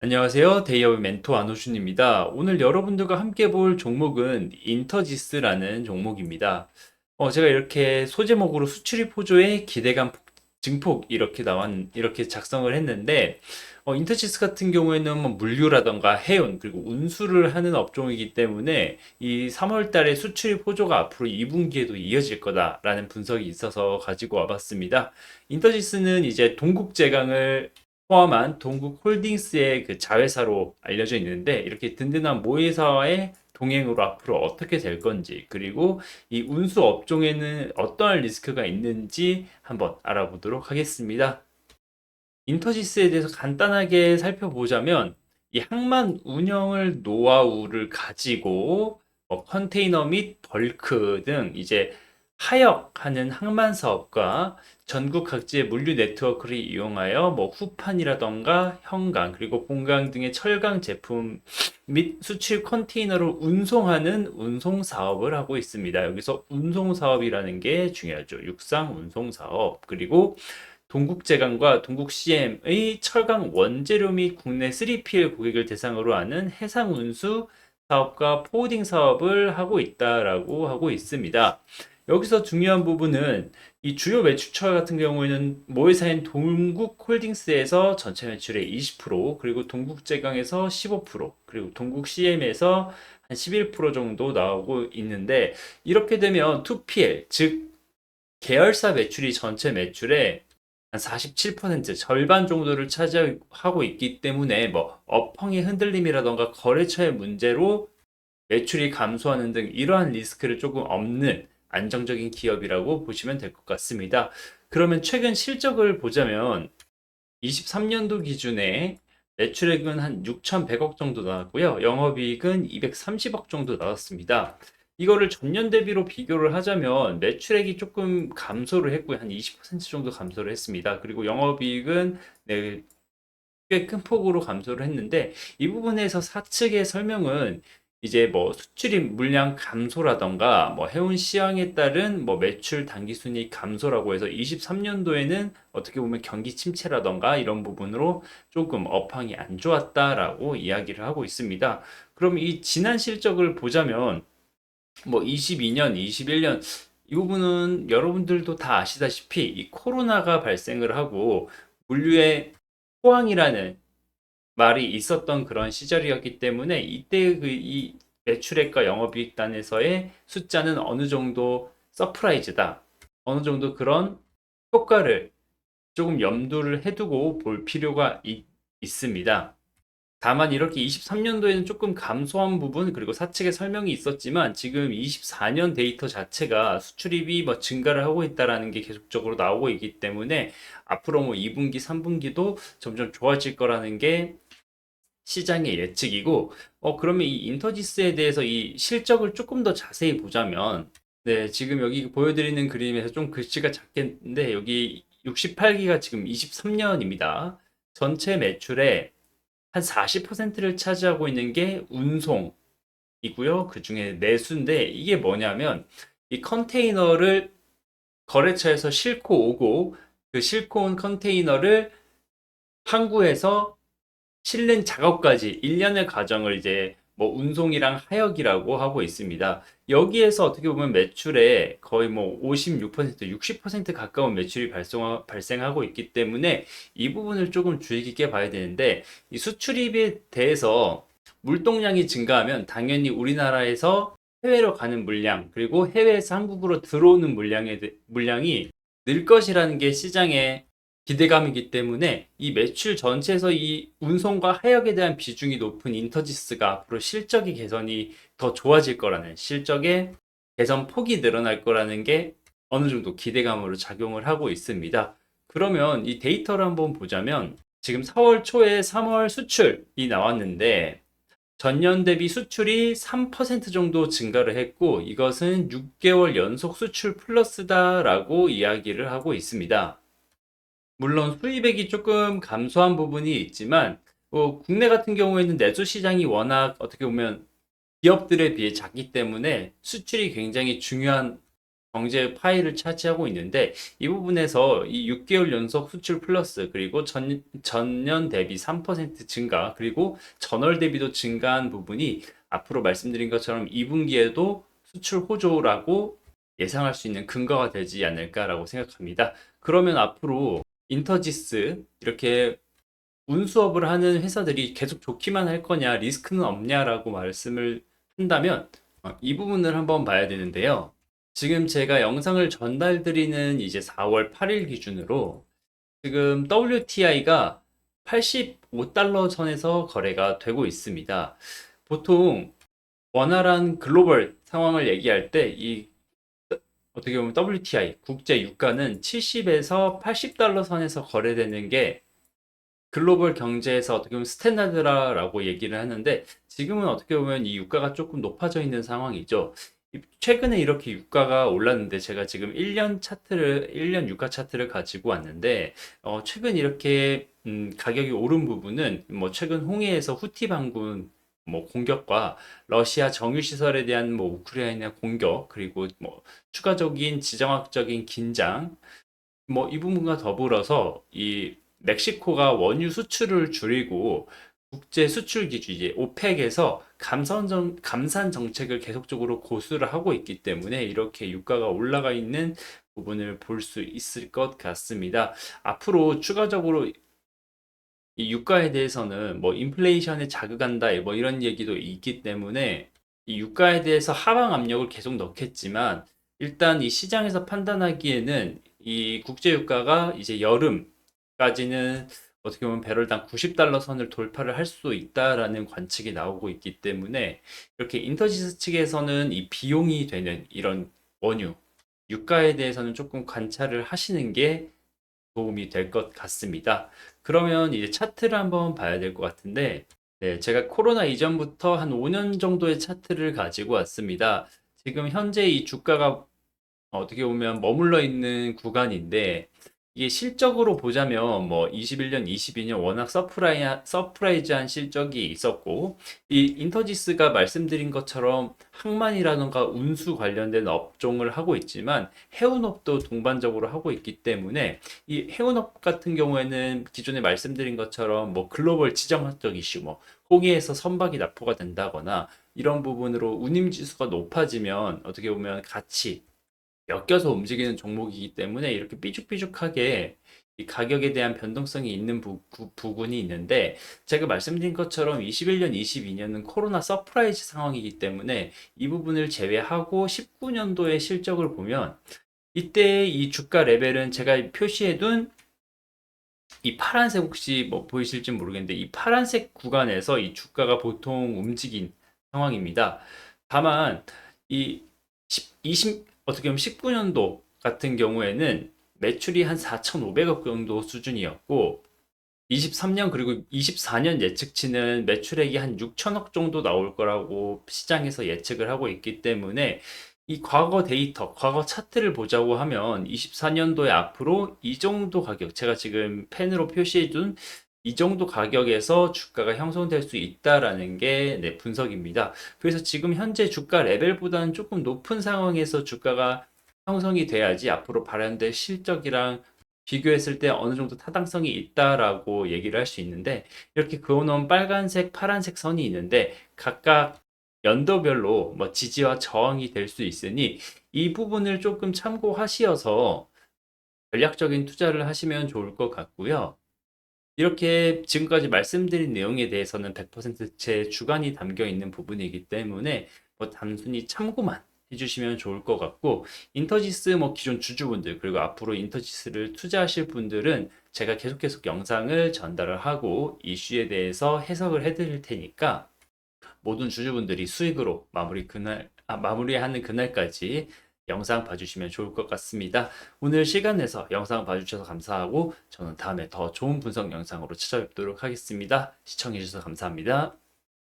안녕하세요. 데이어의 멘토 안호준입니다. 오늘 여러분들과 함께 볼 종목은 인터지스라는 종목입니다. 제가 이렇게 소제목으로 수출입 호조의 기대감 증폭 이렇게 작성을 했는데, 인터지스 같은 경우에는 뭐 물류라던가 해운 그리고 운수를 하는 업종이기 때문에 이 3월 달에 수출입 호조가 앞으로 2분기에도 이어질 거다라는 분석이 있어서 가지고 와봤습니다. 인터지스는 이제 동국제강을 포함한 동국홀딩스의 그 자회사로 알려져 있는데, 이렇게 든든한 모회사와의 동행으로 앞으로 어떻게 될 건지, 그리고 이 운수 업종에는 어떠한 리스크가 있는지 한번 알아보도록 하겠습니다. 인터지스에 대해서 간단하게 살펴보자면, 이 항만 운영을 노하우를 가지고 컨테이너 및 벌크 등 이제 하역하는 항만 사업과 전국 각지의 물류 네트워크를 이용하여 뭐 후판이라던가 형강 그리고 본강 등의 철강 제품 및 수출 컨테이너를 운송하는 운송 사업을 하고 있습니다. 여기서 운송 사업이라는 게 중요하죠. 육상 운송 사업, 그리고 동국제강과 동국CM의 철강 원재료 및 국내 3PL 고객을 대상으로 하는 해상 운수 사업과 포워딩 사업을 하고 있다라고 하고 있습니다. 여기서 중요한 부분은 이 주요 매출처 같은 경우에는 모회사인 동국홀딩스에서 전체 매출의 20%, 그리고 동국제강에서 15%, 그리고 동국CM에서 한 11% 정도 나오고 있는데, 이렇게 되면 2PL, 즉 계열사 매출이 전체 매출의 한 47% 절반 정도를 차지하고 있기 때문에 뭐 업황의 흔들림이라던가 거래처의 문제로 매출이 감소하는 등 이러한 리스크를 조금 없는 안정적인 기업이라고 보시면 될 것 같습니다. 그러면 최근 실적을 보자면 23년도 기준에 매출액은 한 6,100억 정도 나왔고요. 영업이익은 230억 정도 나왔습니다. 이거를 전년 대비로 비교를 하자면 매출액이 조금 감소를 했고요. 한 20% 정도 감소를 했습니다. 그리고 영업이익은 네, 꽤 큰 폭으로 감소를 했는데, 이 부분에서 사측의 설명은 이제 뭐 수출입 물량 감소라던가 뭐 해운 시황에 따른 뭐 매출 당기순이익 감소라고 해서 23년도에는 어떻게 보면 경기 침체라던가 이런 부분으로 조금 업황이 안 좋았다라고 이야기를 하고 있습니다. 그럼 이 지난 실적을 보자면 뭐 22년, 21년 이 부분은 여러분들도 다 아시다시피 이 코로나가 발생을 하고 물류의 호황이라는 말이 있었던 그런 시절이었기 때문에 이때 그 이 매출액과 영업이익 단에서의 숫자는 어느 정도 서프라이즈다. 어느 정도 그런 효과를 조금 염두를 해두고 볼 필요가 있습니다. 다만 이렇게 23년도에는 조금 감소한 부분, 그리고 사측의 설명이 있었지만 지금 24년 데이터 자체가 수출입이 뭐 증가를 하고 있다라는 게 계속적으로 나오고 있기 때문에 앞으로 뭐 2분기, 3분기도 점점 좋아질 거라는 게 시장의 예측이고, 그러면 이 인터지스에 대해서 이 실적을 조금 더 자세히 보자면, 네, 지금 여기 보여드리는 그림에서 좀 글씨가 작겠는데, 여기 68기가 지금 23년입니다. 전체 매출의 한 40%를 차지하고 있는 게 운송이고요. 그 중에 내수인데, 이게 뭐냐면, 이 컨테이너를 거래처에서 싣고 오고, 그 싣고 온 컨테이너를 항구에서 실는 작업까지 일련의 과정을 이제 뭐 운송이랑 하역이라고 하고 있습니다. 여기에서 어떻게 보면 매출의 거의 뭐 56%, 60% 가까운 매출이 발생하고 있기 때문에 이 부분을 조금 주의 깊게 봐야 되는데, 이 수출입에 대해서 물동량이 증가하면 당연히 우리나라에서 해외로 가는 물량, 그리고 해외에서 한국으로 들어오는 물량이 늘 것이라는 게 시장의 기대감이기 때문에 이 매출 전체에서 이 운송과 하역에 대한 비중이 높은 인터지스가 앞으로 실적의 개선이 더 좋아질 거라는, 실적의 개선 폭이 늘어날 거라는 게 어느 정도 기대감으로 작용을 하고 있습니다. 그러면 이 데이터를 한번 보자면 지금 4월 초에 3월 수출이 나왔는데, 전년 대비 수출이 3% 정도 증가를 했고, 이것은 6개월 연속 수출 플러스다라고 이야기를 하고 있습니다. 물론 수입액이 조금 감소한 부분이 있지만, 국내 같은 경우에는 내수 시장이 워낙 어떻게 보면 기업들에 비해 작기 때문에 수출이 굉장히 중요한 경제 파일을 차지하고 있는데 이 부분에서 이 6개월 연속 수출 플러스 그리고 전년 대비 3% 증가 그리고 전월 대비도 증가한 부분이 앞으로 말씀드린 것처럼 2분기에도 수출 호조라고 예상할 수 있는 근거가 되지 않을까라고 생각합니다. 그러면 앞으로 인터지스 이렇게 운수업을 하는 회사들이 계속 좋기만 할 거냐, 리스크는 없냐라고 말씀을 한다면 이 부분을 한번 봐야 되는데요. 지금 제가 영상을 전달드리는 이제 4월 8일 기준으로 지금 WTI가 85달러 선에서 거래가 되고 있습니다. 보통 원활한 글로벌 상황을 얘기할 때 이 어떻게 보면 WTI 국제 유가는 70에서 80달러 선에서 거래되는 게 글로벌 경제에서 어떻게 보면 스탠다드라고 얘기를 하는데 지금은 어떻게 보면 이 유가가 조금 높아져 있는 상황이죠. 최근에 이렇게 유가가 올랐는데 제가 지금 1년 유가 차트를 가지고 왔는데 최근 이렇게 가격이 오른 부분은 뭐 최근 홍해에서 후티 반군 뭐 공격과 러시아 정유 시설에 대한 뭐 우크라이나 공격 그리고 뭐 추가적인 지정학적인 긴장 뭐 이 부분과 더불어서 이 멕시코가 원유 수출을 줄이고 국제 수출 기준 이제 오펙에서 감산 정책을 계속적으로 고수를 하고 있기 때문에 이렇게 유가가 올라가 있는 부분을 볼 수 있을 것 같습니다. 앞으로 추가적으로 이 유가에 대해서는 뭐 인플레이션에 자극한다 뭐 이런 얘기도 있기 때문에 이 유가에 대해서 하방 압력을 계속 넣겠지만 일단 이 시장에서 판단하기에는 이 국제 유가가 이제 여름까지는 어떻게 보면 배럴당 90달러 선을 돌파를 할 수 있다라는 관측이 나오고 있기 때문에 이렇게 인터지스 측에서는 이 비용이 되는 이런 원유 유가에 대해서는 조금 관찰을 하시는 게 도움이 될 것 같습니다. 그러면 이제 차트를 한번 봐야 될 것 같은데, 네, 제가 코로나 이전부터 한 5년 정도의 차트를 가지고 왔습니다. 지금 현재 이 주가가 어떻게 보면 머물러 있는 구간인데 이게 실적으로 보자면 뭐 21년, 22년 워낙 서프라이즈한 실적이 있었고 이 인터지스가 말씀드린 것처럼 항만이라던가 운수 관련된 업종을 하고 있지만 해운업도 동반적으로 하고 있기 때문에 이 해운업 같은 경우에는 기존에 말씀드린 것처럼 뭐 글로벌 지정학적 이슈 뭐 홍해에서 선박이 납포가 된다거나 이런 부분으로 운임 지수가 높아지면 어떻게 보면 같이 엮여서 움직이는 종목이기 때문에 이렇게 삐죽삐죽하게 이 가격에 대한 변동성이 있는 부분이 있는데 제가 말씀드린 것처럼 21년, 22년은 코로나 서프라이즈 상황이기 때문에 이 부분을 제외하고 19년도의 실적을 보면 이때 이 주가 레벨은 제가 표시해둔 이 파란색 혹시 뭐 보이실지 모르겠는데 이 파란색 구간에서 이 주가가 보통 움직인 상황입니다. 다만 이 20, 어떻게 보면 19년도 같은 경우에는 매출이 한 4,500억 정도 수준이었고 23년 그리고 24년 예측치는 매출액이 한 6천억 정도 나올 거라고 시장에서 예측을 하고 있기 때문에 이 과거 데이터, 과거 차트를 보자고 하면 24년도에 앞으로 이 정도 가격, 제가 지금 펜으로 표시해 둔 이 정도 가격에서 주가가 형성될 수 있다라는 게 네, 분석입니다. 그래서 지금 현재 주가 레벨보다는 조금 높은 상황에서 주가가 형성이 돼야지 앞으로 발현될 실적이랑 비교했을 때 어느 정도 타당성이 있다라고 얘기를 할 수 있는데 이렇게 그어놓은 빨간색, 파란색 선이 있는데 각각 연도별로 뭐 지지와 저항이 될 수 있으니 이 부분을 조금 참고하시어서 전략적인 투자를 하시면 좋을 것 같고요. 이렇게 지금까지 말씀드린 내용에 대해서는 100%제 주관이 담겨 있는 부분이기 때문에 뭐 단순히 참고만 해주시면 좋을 것 같고 인터지스 뭐 기존 주주분들 그리고 앞으로 인터지스를 투자하실 분들은 제가 계속 영상을 전달을 하고 이슈에 대해서 해석을 해드릴 테니까 모든 주주분들이 수익으로 마무리하는 그날까지 영상 봐주시면 좋을 것 같습니다. 오늘 시간 내서 영상 봐주셔서 감사하고 저는 다음에 더 좋은 분석 영상으로 찾아뵙도록 하겠습니다. 시청해주셔서 감사합니다.